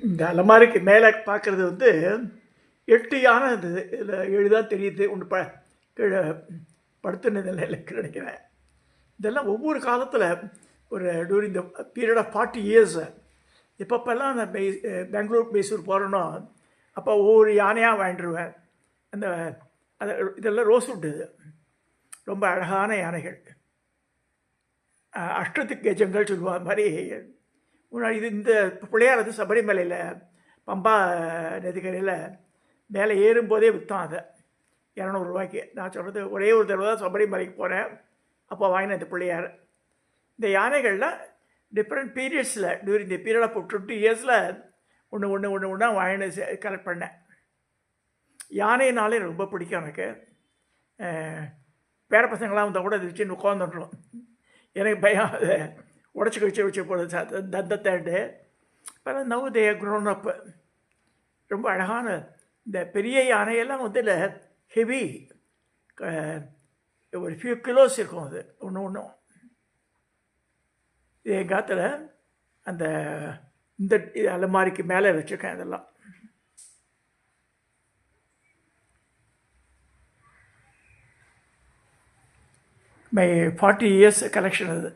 இந்த அலமாரிக்கு மேலே பார்க்குறது வந்து 8 யானை இருந்தது. இதில் எளிதாக தெரியுது. ஒன்று கீழே படுத்துன நிலையில் நினைக்கிறேன். இதெல்லாம் ஒவ்வொரு காலத்தில் ஒரு during the period of 40 years எப்பப்பெல்லாம் நான் பெங்களூர் மைசூர் போகிறேனோ அப்போ ஒவ்வொரு யானையாக வாங்கிடுவேன். அந்த அது இதெல்லாம் ரோஸ்வுட் இது. ரொம்ப அழகான யானைகள். அஷ்டதிக் கஜங்கள் சொல்லுவாங்க மாதிரி. முன்னாடி இது இந்த பிள்ளையார் வந்து சபரிமலையில் பம்பா நதிக்கரையில் மேலே ஏறும்போதே விற்றான் அதை 200 ரூபாய்க்கு. நான் சொல்கிறது ஒரே ஒரு தடவை தான் சபரிமலைக்கு போனேன், அப்போ வாங்கினேன் இந்த பிள்ளையார். இந்த யானைகள்லாம் டிஃப்ரெண்ட் பீரியட்ஸில் டியூரிங் தி பீரியட் ஆஃப் 20 இயர்ஸில் ஒன்றா வாங்கினு கலெக்ட் பண்ணேன். யானைனாலே ரொம்ப பிடிக்கும் எனக்கு. பேர பசங்களாம் வந்தால் கூட அதை வச்சு உட்காந்துட்டுரும். எனக்கு பயம் அதை உடச்சி கழிச்சு வச்சு போடுறது தந்தத்தேண்டு. இப்போ நவ் தே க்ரோன் அப். ரொம்ப அழகான இந்த பெரிய யானையெல்லாம் வந்து இல்லை ஹெவி, ஒரு ஃபியூ கிலோஸ் இருக்கும் அது ஒன்றும். இது எங்கள் காலத்தில் அந்த இந்த அலமாரிக்கு மேலே வச்சுருக்கேன். இதெல்லாம் மை 40 இயர்ஸ் கலெக்ஷன் அது.